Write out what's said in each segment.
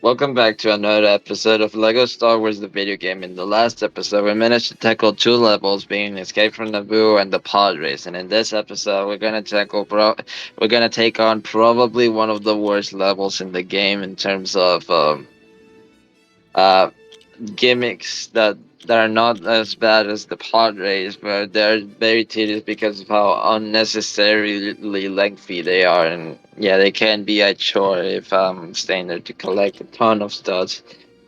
Welcome back to another episode of Lego Star Wars the video game. In the last episode, we managed to tackle two levels, being Escape from Naboo and the Pod Race. And in this episode, we're gonna take on probably one of the worst levels in the game in terms of uh gimmicks that are not as bad as the Pod Race, but they're very tedious because of how unnecessarily lengthy they are. And yeah, they can be a chore if I'm staying there to collect a ton of studs.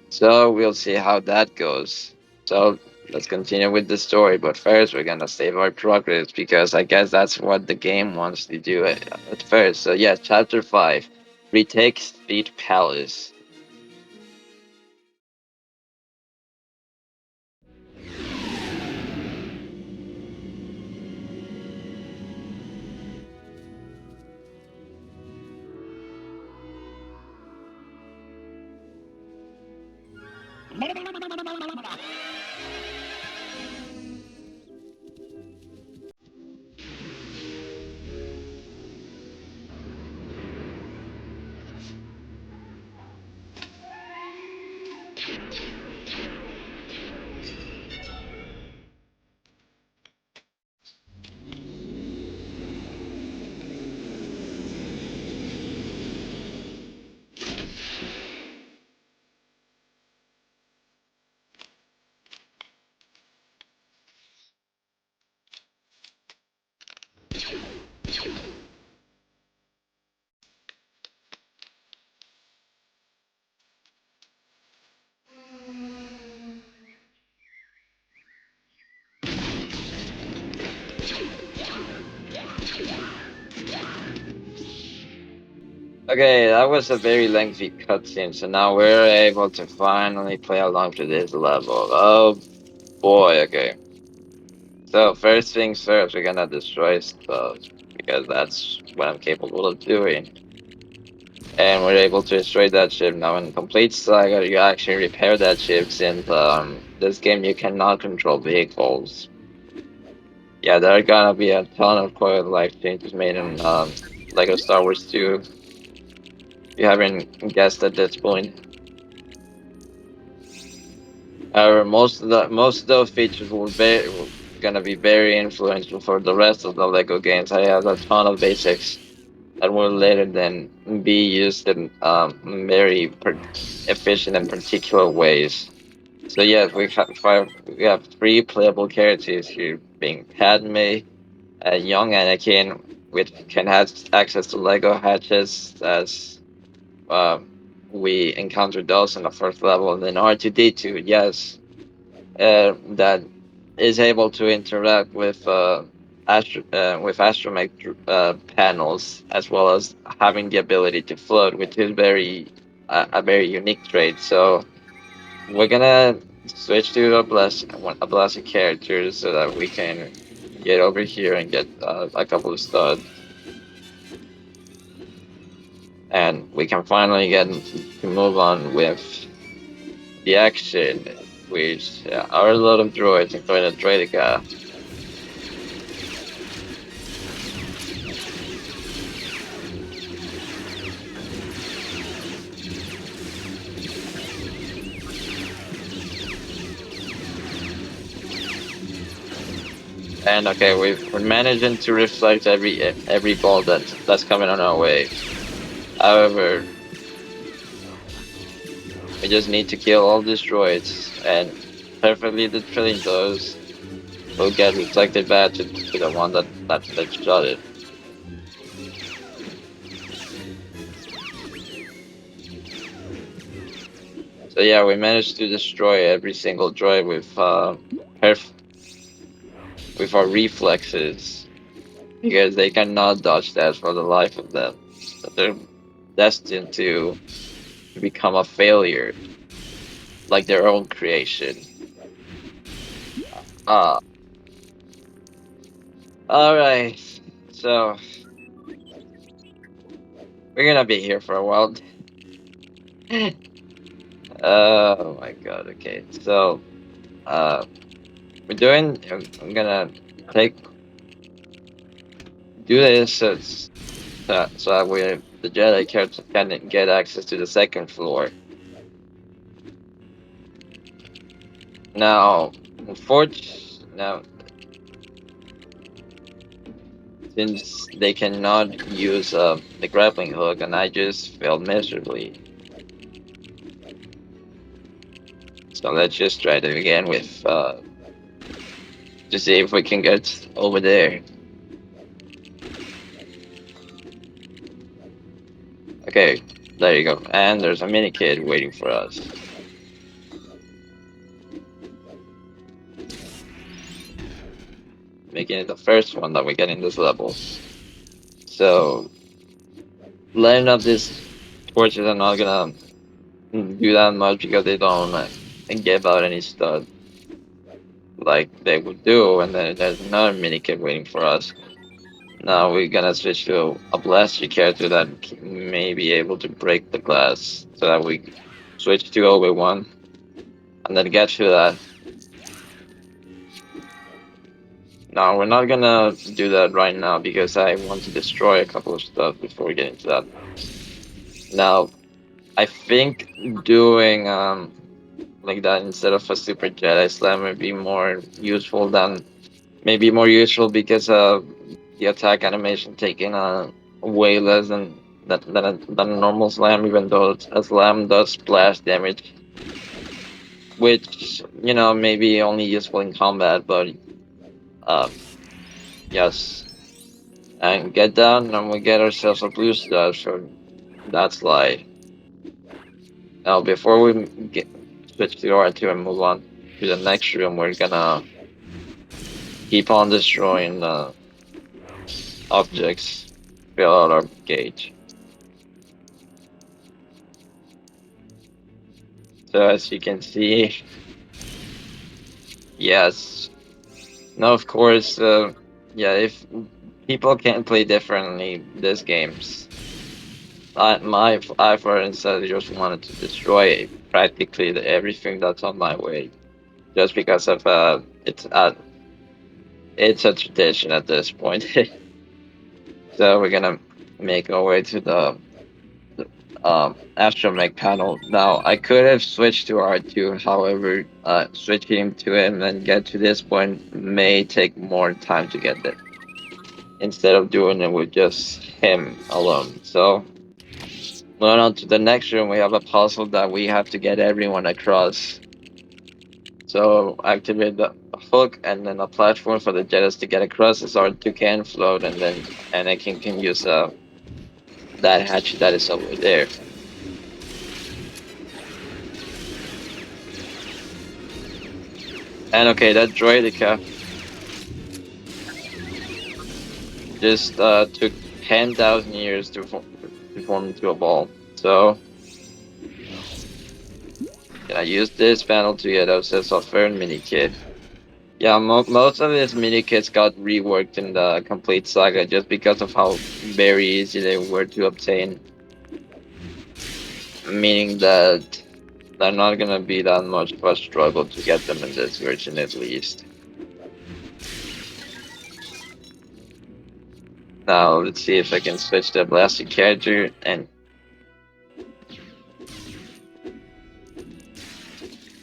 So we'll see how that goes. So let's continue with the story, but first we're gonna save our progress because I guess that's what the game wants to do at first. So yeah, chapter 5, retake Speed Palace. Okay, that was a very lengthy cutscene, so now we're able to finally play along to this level. Oh boy, okay. So first things first, we're gonna destroy stuff because that's what I'm capable of doing. And we're able to destroy that ship. Now in complete saga, you actually repair that ship since this game you cannot control vehicles. Yeah, there are gonna be a ton of quality of life changes made in Lego Star Wars 2. You haven't guessed at this point. However, most of those features will gonna be very influential for the rest of the Lego games. I have a ton of basics that will later then be used in efficient and particular ways. So yes, we have three playable characters here, being Padme, a young Anakin, which can have access to Lego hatches as uh, we encountered those in the first level, and then R2D2, yes, that is able to interact with astromech panels, as well as having the ability to float, which is a very unique trait. So we're gonna switch to a blast of characters so that we can get over here and get a couple of studs, and we can finally get to move on with the action, which are a lot of droids, including a droidica. And okay, we're managing to reflect every ball that's coming on our way. However, we just need to kill all these droids, and perfectly killing those will get reflected back to the one that shot it. So yeah, we managed to destroy every single droid perf with our reflexes because they cannot dodge that for the life of them. So they're destined to become a failure, like their own creation. Ah, all right. So we're gonna be here for a while. Oh my god. Okay. So uh, we're doing. I'm gonna take do this so that we the Jedi can get access to the second floor. Now, now since they cannot use the grappling hook, and I just failed miserably. So let's just try it again with to see if we can get over there. Okay, there you go. And there's a mini kid waiting for us. Making it the first one that we get in this level. So lighting up these torches are not gonna do that much because they don't give out any stuff like they would do, and then there's another mini kid waiting for us. Now we're gonna switch to a blaster character that may be able to break the glass, so that we switch to Obi-Wan and then get to that. Now we're not gonna do that right now because I want to destroy a couple of stuff before we get into that. Now I think doing like that instead of a Super Jedi Slam would be more useful than maybe more useful because the attack animation taking way less than a normal slam, even though a slam does splash damage, which maybe only useful in combat, but uh yes. And get down and we get ourselves a blue star, so that's slide. Now before we switch to R2 and move on to the next room, we're gonna keep on destroying objects, fill out our gauge. So as you can see, yes. Now of course, yeah, if people can play differently these games, I for instance just wanted to destroy practically everything that's on my way, just because of it's a tradition at this point. So we're gonna make our way to the astromech panel. Now I could have switched to R2, however, switching to him and get to this point may take more time to get there, instead of doing it with just him alone. So moving on to the next room, we have a puzzle that we have to get everyone across. So activate the hook and then a platform for the Jettis to get across. As R2 can float, and then Anakin can use that hatchet that is over there. And okay, that droidica just took 10,000 years to form into a ball. So can I use this panel to get ourselves a third mini kit? Yeah, most of these mini kits got reworked in the complete saga just because of how very easy they were to obtain. Meaning that they're not gonna be that much of a struggle to get them in this version at least. Now let's see if I can switch to a blaster character and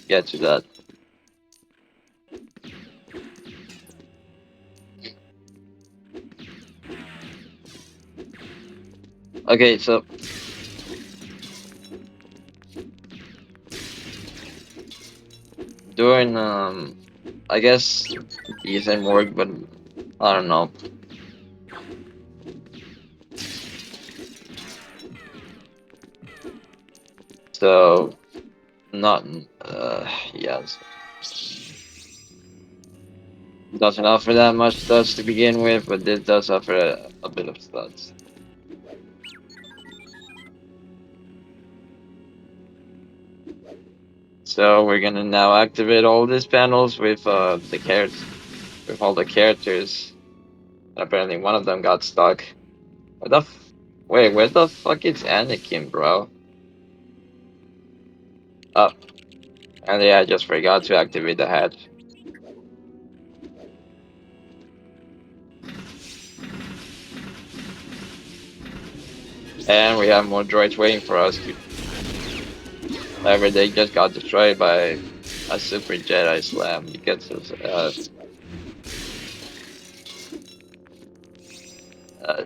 get to that. Okay, so doing I guess decent work, but I don't know. So not yes. Doesn't offer that much stats to begin with, but this does offer a bit of stats. So we're gonna now activate all these panels with with all the characters. Apparently one of them got stuck. What the wait, where the fuck is Anakin, bro? Oh, and yeah, I just forgot to activate the hatch. And we have more droids waiting for us to. However, they just got destroyed by a super Jedi slam because of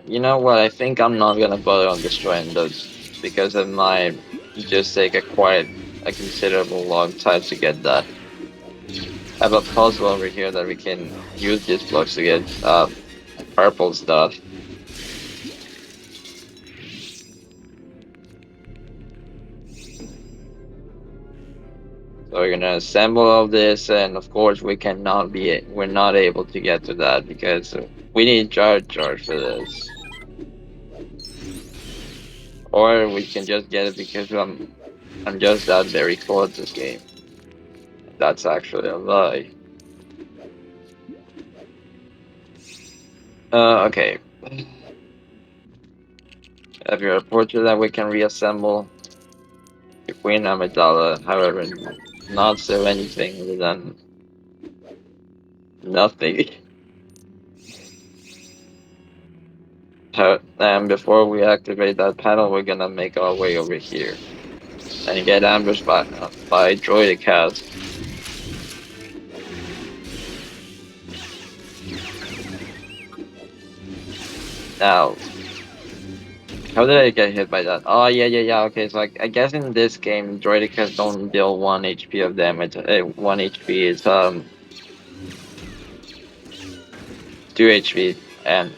you know what? I think I'm not gonna bother on destroying those because it might just take a considerable long time to get that. I have a puzzle over here that we can use these blocks to get purple stuff. So we're gonna assemble all this, and of course we're not able to get to that because we need Jar Jar for this, or we can just get it because I'm just that very cool at this game. That's actually a lie. Okay. Have your portrait that we can reassemble. The Queen Amidala, however, not so anything other than nothing. And before we activate that panel, we're gonna make our way over here and get ambushed by droidic cats. Now, how did I get hit by that? Oh yeah. Okay, so I guess in this game, droidic cats don't deal 1 HP of damage. 1 HP is 2 HP and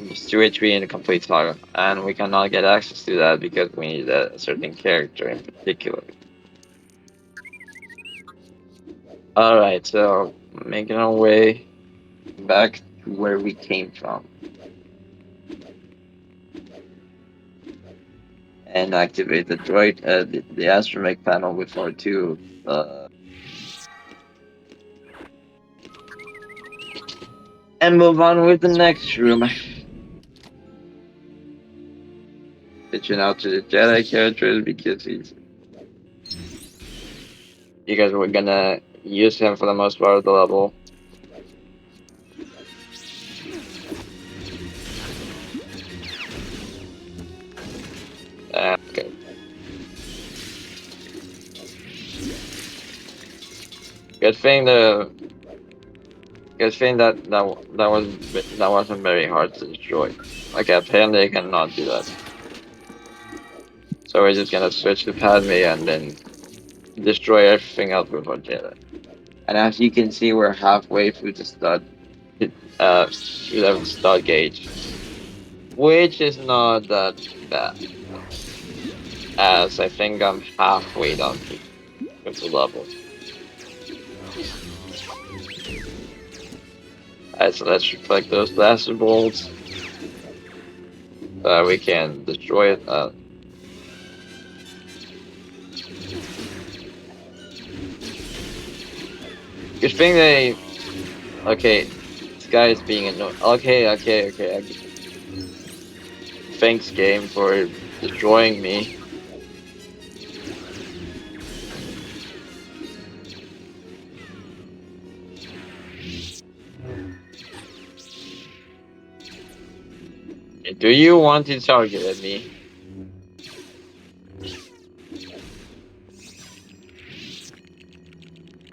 just 2 HP in a complete saga, and we cannot get access to that because we need a certain character in particular. All right, so making our way back to where we came from and activate the astromech panel with R2. And move on with the next room. Switching out to the Jedi characters because we're gonna use him for the most part of the level. Okay. Good thing the good thing that wasn't very hard to destroy. Okay, apparently I cannot do that. So we're just gonna switch to Padme and then destroy everything else with our Jedi. And as you can see, we're halfway through through the stud gauge, which is not that bad, as I think I'm halfway done with the level. Alright, so let's reflect those blaster bolts. We can destroy it. Good thing they. Okay, this guy is being annoying. Okay. Thanks, game, for destroying me. Do you want to target at me?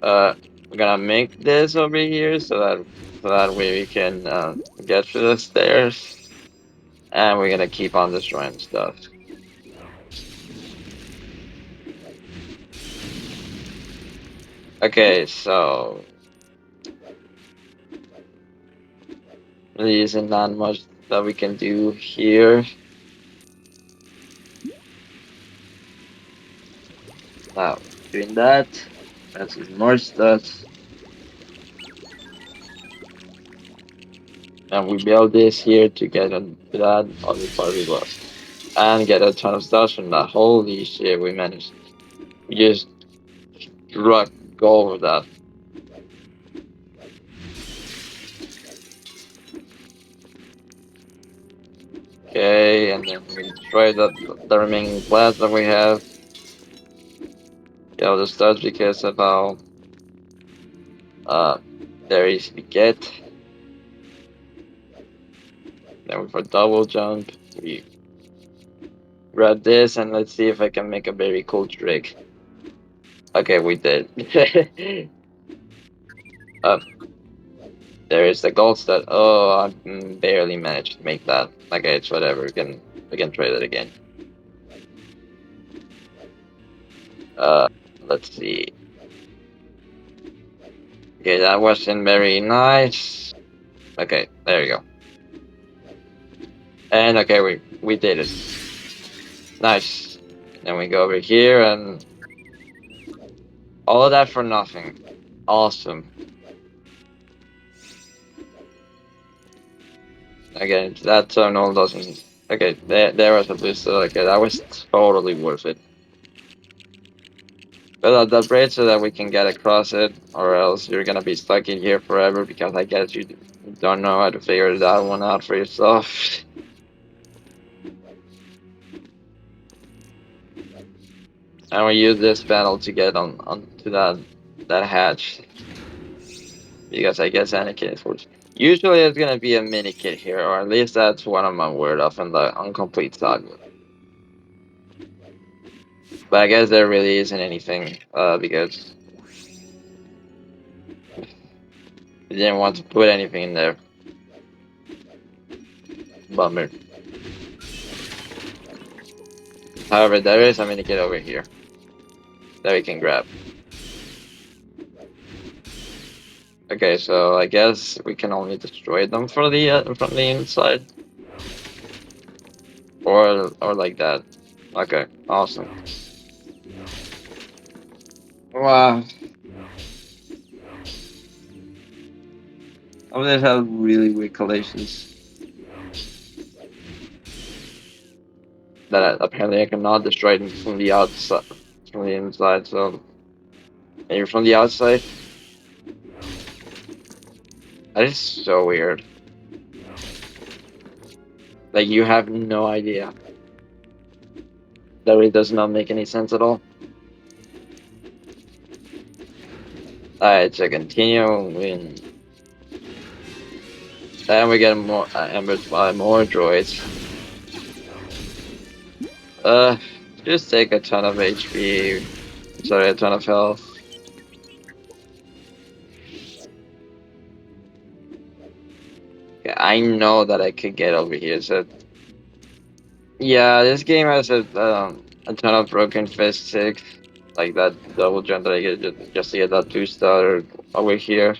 We're gonna make this over here so that way we can get to the stairs, and we're gonna keep on destroying stuff. Okay, so really isn't that much that we can do here. Now, doing that, that's more stuff. And we build this here to get on to that other part we lost. And get a ton of stuff from that. Holy shit, we managed. We just go over that. Okay, and then we destroy the remaining glass that we have. Get all the stuff because of how there is to get. Then for double jump, we grab this and let's see if I can make a very cool trick. Okay, we did. um, there is the gold stud. Oh, I barely managed to make that. Okay, it's whatever. We can trade it again. Uh, let's see. Okay, that wasn't very nice. Okay, there you go. And okay, we did it. Nice. Then we go over here and all of that for nothing. Awesome. Again, that tunnel doesn't. Okay, there was a booster. Okay, that was totally worth it. But the bridge so that we can get across it, or else you're gonna be stuck in here forever because I guess you don't know how to figure that one out for yourself. And we use this battle to get onto that hatch because I guess Anakin is forced. Usually there's gonna be a mini kit here, or at least that's what I'm aware of in the Incomplete Saga. But I guess there really isn't anything, because they didn't want to put anything in there. Bummer. However, there is a mini kit over here that we can grab. Okay, so I guess we can only destroy them from the inside, or like that. Okay, awesome. Wow, I would have really weak collisions that apparently I cannot destroy them from the outside, from the inside. So maybe from the outside. That is so weird. Like you have no idea. That really does not make any sense at all. Alright, so continue win. Then we get more embers by more droids. Uh, just take a ton of HP. Sorry, a ton of health. Okay, I know that I could get over here. So yeah, this game has a ton of broken physics, like that double jump that I get just to get that 2-star over here,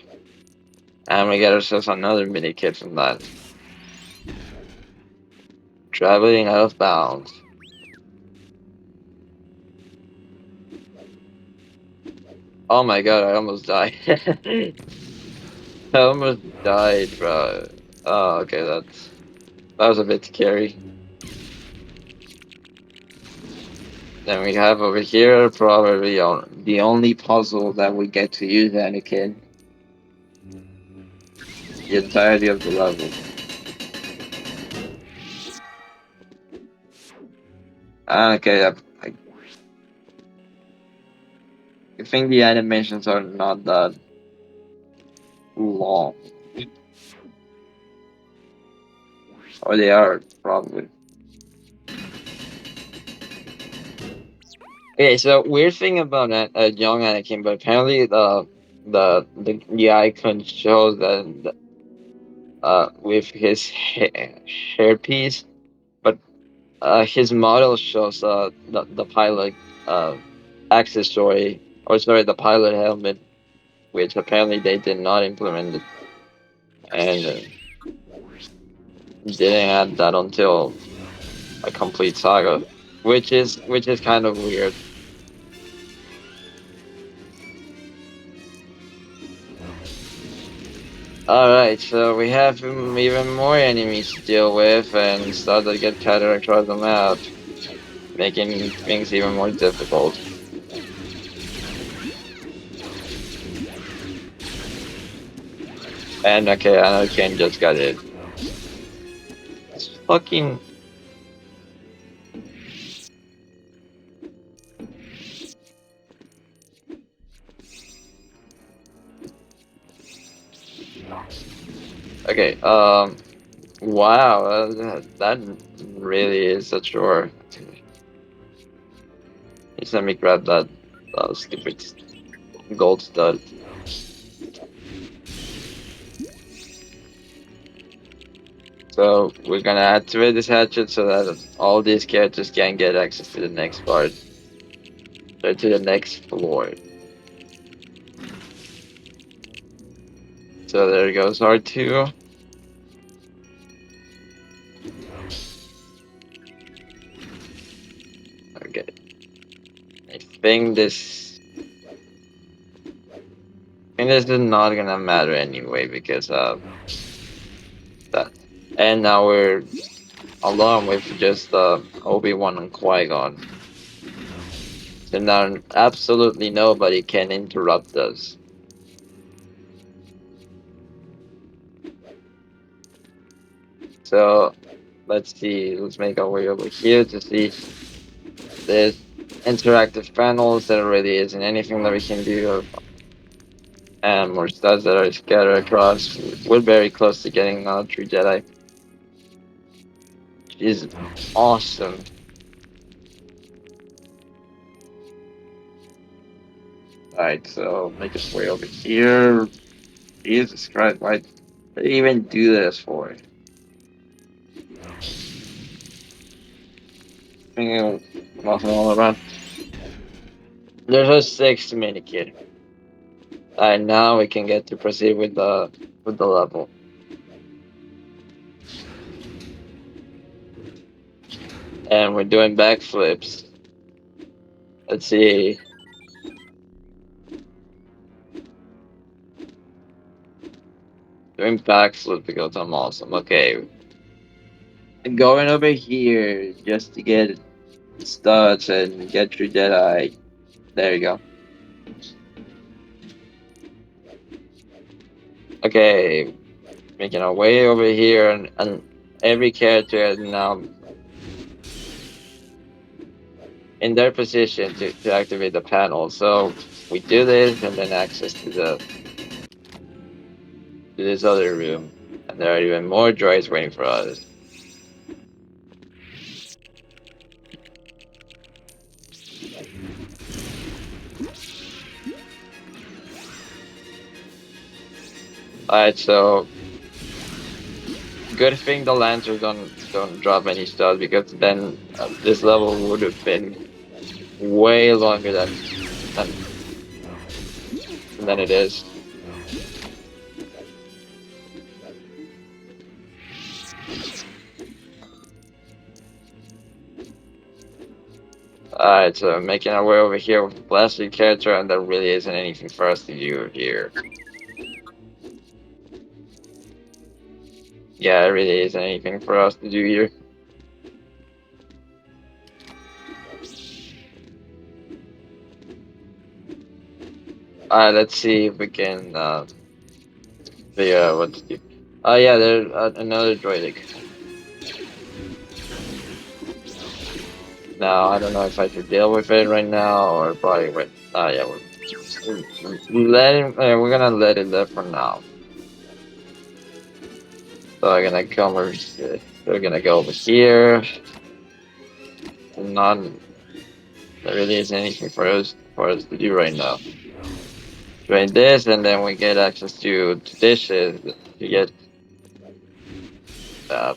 and we get ourselves another mini kit from that. Traveling out of bounds. Oh my god, I almost died. I almost died, bro. Oh, okay, that was a bit scary. Then we have over here probably the only puzzle that we get to use Anakin the entirety of the level. Okay, I think the animations are not that long, or they are probably. Okay, so weird thing about young Anakin, but apparently the icon shows that with his hairpiece, but his model shows the pilot uh accessory, or sorry, the pilot helmet, which apparently they did not implement it, and didn't add that until a complete saga, which is kind of weird. Alright, so we have even more enemies to deal with and start to get tighter across the map, making things even more difficult. And okay, I know Ken just got it. It's fucking. Okay, wow, that really is a chore. Just let me grab that Stupid gold stud. So we're gonna activate this hatchet so that all these characters can get access to the next part, or to the next floor. So there goes R2. Okay, I think this is not gonna matter anyway because that. And now we're alone with just Obi-Wan and Qui-Gon. So now absolutely nobody can interrupt us. So let's see. Let's make our way over here to see this interactive panels. There really isn't anything that we can do, and more studs that are scattered across. We're very close to getting another True Jedi. She's awesome. Alright, so make our way over here. Jesus Christ, why did they even do this for? Nothing all around. There's a sixth mini kid. Alright, now we can get to proceed with the level. And we're doing backflips. Let's see. Doing backflip because I'm awesome. Okay. Going over here just to get studs and get your Jedi. There you go. Okay. Making our way over here and every character is now in their position to activate the panel. So we do this and then access to this other room. And there are even more droids waiting for us. Alright, so good thing the Lancers don't drop any studs because then this level would have been way longer than than it is. Alright, so making our way over here with the blasted character, and there really isn't anything for us to do here. Yeah, there really isn't anything for us to do here. Alright, let's see if we can figure out what to do. Oh yeah, there's another droidic. Now, I don't know if I should deal with it right now or probably wait. Oh yeah, we're gonna let it live for now. So we're gonna come over here. We're gonna go over here. Not there really isn't anything for us to do right now. Doing this, and then we get access to dishes to get uh,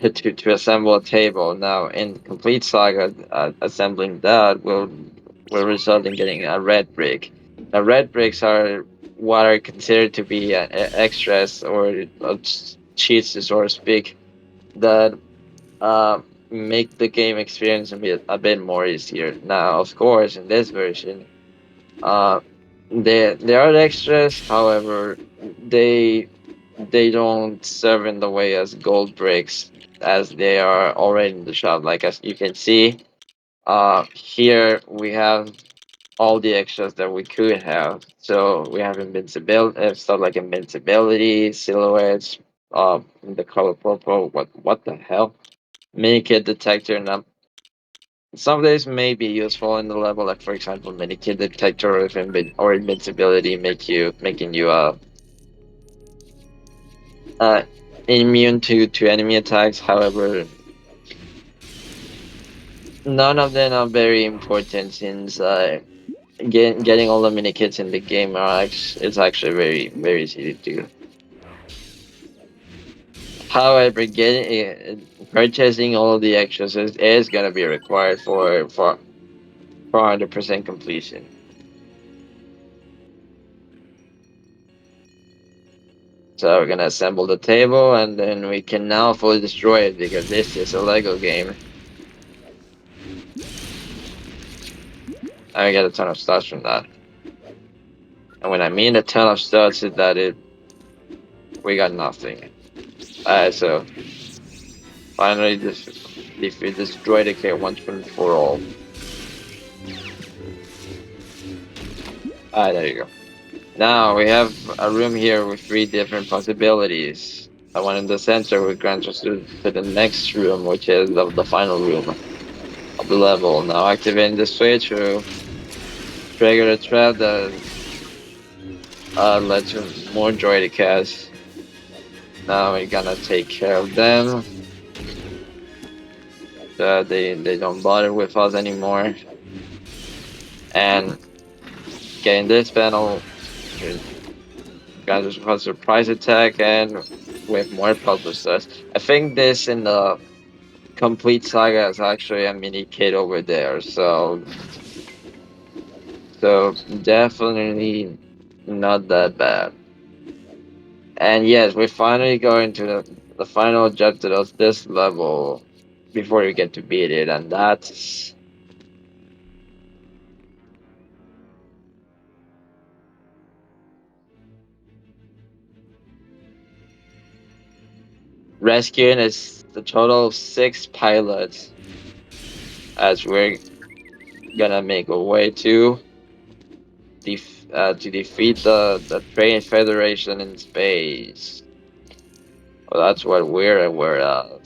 to assemble a table. Now, in complete saga, assembling that will result in getting a red brick. Now, red bricks are what are considered to be extras or cheats, so to speak, that uh, make the game experience a bit more easier. Now, of course, in this version, uh, there are extras. However, they they don't serve in the way as gold bricks as they are already in the shop. Like as you can see, here we have all the extras that we could have. So we have invincibility, stuff like invincibility, silhouettes, the color purple. What the hell? Minikit detector. Now, some of these may be useful in the level, like for example, minikit detector or invincibility, making you uh immune to enemy attacks. However, none of them are very important since getting all the mini kits in the game are it's actually very easy to do. However, getting purchasing all of the extras is gonna be required for 400% completion. So we're gonna assemble the table, and then we can now fully destroy it because this is a Lego game. I get a ton of stuff from that. And when I mean a ton of stuff, is that it we got nothing. So finally, this if we destroy the cave once and for all. There you go. Now we have a room here with three different possibilities. The one in the center will grant us to the next room, which is the final room of the level. Now activating the switch will trigger a trap that led to more droidic cats. Now we're gonna take care of them. They don't bother with us anymore. And getting this panel grants us a surprise attack and with more puzzle stuff. I think this in the complete saga is actually a mini kit over there, so definitely not that bad. And yes, we're finally going to the final objective of this level before you get to beat it, and that's rescuing is the total of 6 pilots as we're gonna make our way to defeat the Train Federation in space. Well, that's what we're aware of.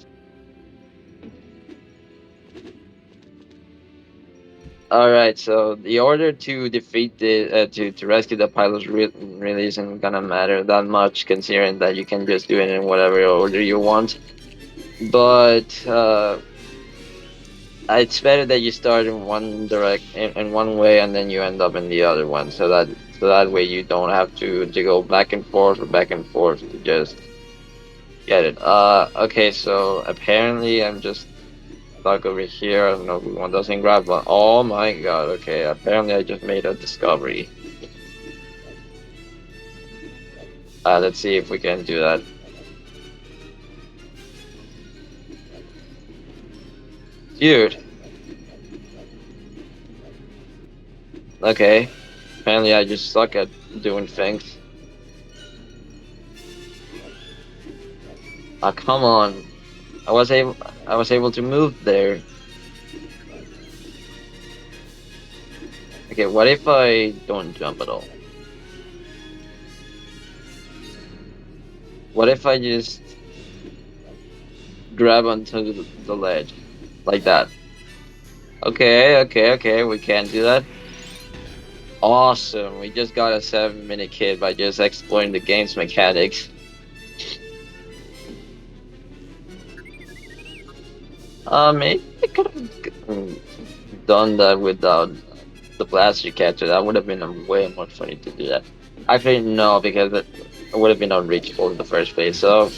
All right, so the order to defeat to rescue the pilots really isn't gonna matter that much, considering that you can just do it in whatever order you want. But it's better that you start in in one way and then you end up in the other one, so that way you don't have to go back and forth or back and forth to just get it. Okay, so apparently I'm just stuck over here. I don't know if one doesn't grab one. Oh my god, okay. Apparently I just made a discovery. Let's see if we can do that. Dude. Okay. Apparently I just suck at doing things. Come on. I was able I was able to move there. Okay, what if I don't jump at all? What if I just grab onto the ledge? Like that. Okay, we can do that. Awesome, we just got a 7-minute kit by just exploring the game's mechanics. Maybe I could have done that without the blaster catcher. That would have been way more funny to do that. Actually, no, because it would have been unreachable in the first place. So,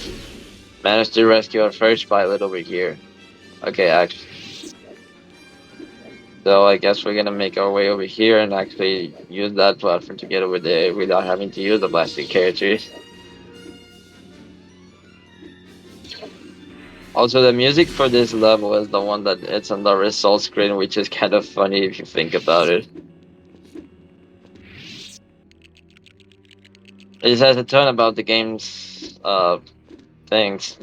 managed to rescue our first pilot over here. Okay, actually. So I guess we're gonna make our way over here and actually use that platform to get over there without having to use the blaster characters. Also, the music for this level is the one that it's on the result screen, which is kind of funny if you think about it. It says a ton about the game's things.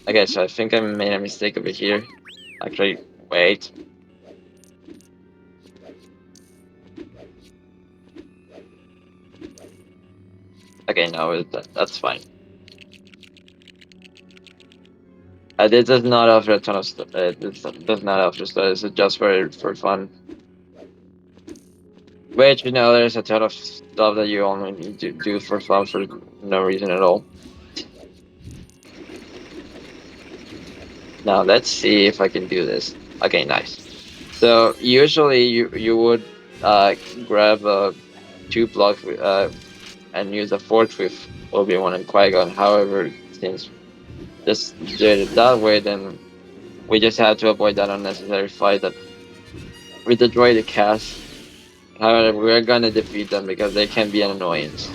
Okay, so I think I made a mistake over here. Actually, wait. Okay, no, that's fine. This does not offer a ton of stuff. This does not offer stuff. It's just for fun. Which, there's a ton of stuff that you only need to do for fun for no reason at all. Now let's see if I can do this. Okay, nice. So usually you would uh grab two blocks and use a fourth with Obi-Wan and Qui-Gon. However, since just did it that way, then we just had to avoid that unnecessary fight that with the droid cast. However, we're gonna defeat them because they can be an annoyance.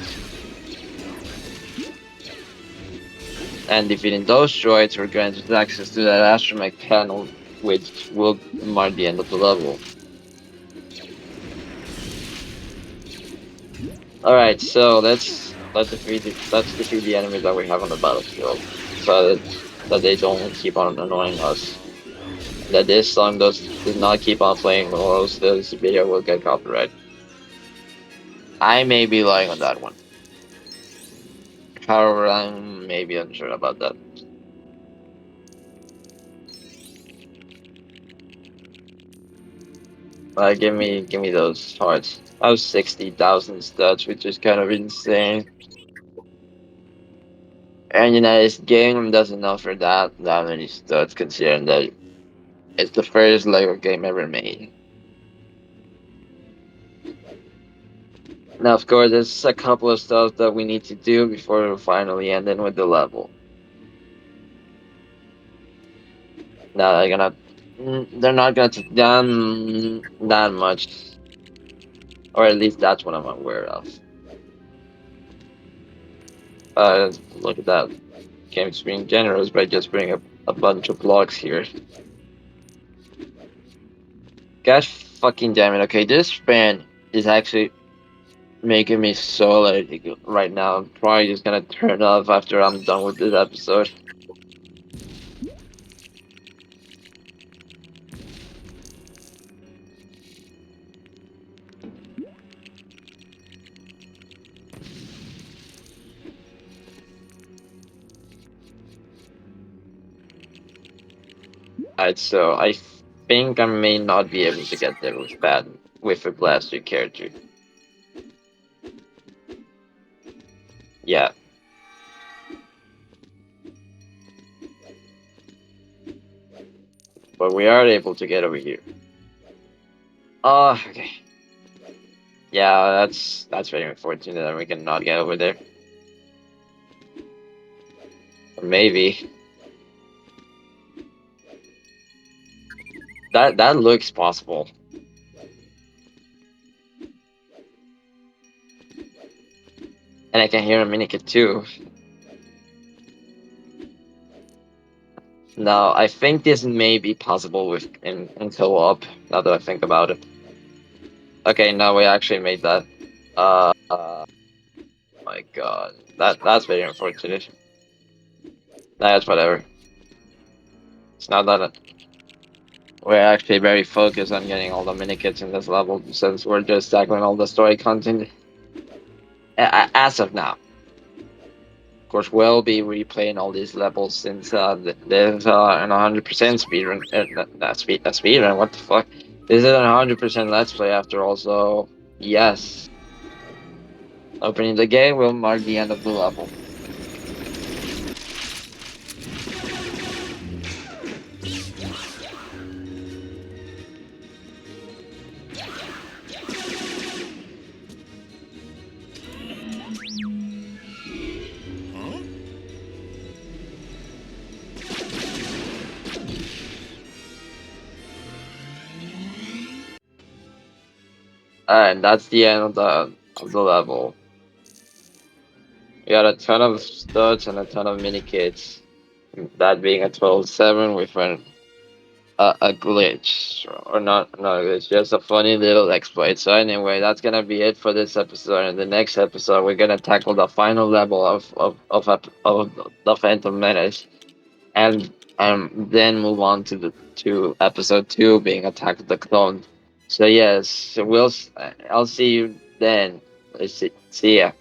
And defeating those droids will grant us access to that astromech panel, which will mark the end of the level. All right, so let's defeat the enemies that we have on the battlefield, so that they don't keep on annoying us. That this song does not keep on playing, or else this video will get copyright. I may be lying on that one. However, I'm maybe unsure about that. Give me those hearts. I have 60,000 studs, which is kind of insane. And this game doesn't offer that many studs, considering that it's the first Lego game ever made. Now, of course, there's a couple of stuff that we need to do before we finally end in with the level. Now, they're not gonna take down that much, or at least that's what I'm aware of. Look at that. Game's being generous by just bringing up a bunch of blocks here. Gosh fucking damn it. Okay, this fan is actually making me so allergic right now. I'm probably just gonna turn off after I'm done with this episode. Alright, so I think I may not be able to get there with a blaster character. Yeah, but we are able to get over here. Oh, okay. Yeah, that's very unfortunate that we cannot get over there. Or maybe that looks possible, and I can hear a minikit too. Now I think this may be possible with in co-op. Now that I think about it. Okay, now we actually made that. My God, that's very unfortunate. That's whatever. It's not that we're actually very focused on getting all the minikits in this level since we're just tackling all the story content as of now. Of course, we'll be replaying all these levels since there's an 100% speedrun. Speedrun. What the fuck? This is an 100% let's play after all. So yes, opening the game will mark the end of the level. And that's the end of the level. We got a ton of studs and a ton of mini kits. That being a 12-7 with a glitch or not a glitch, just a funny little exploit. So anyway, that's gonna be it for this episode. In the next episode, we're gonna tackle the final level of the Phantom Menace, and then move on to episode 2 being Attack of the Clones. So yes, I'll see you then. See ya.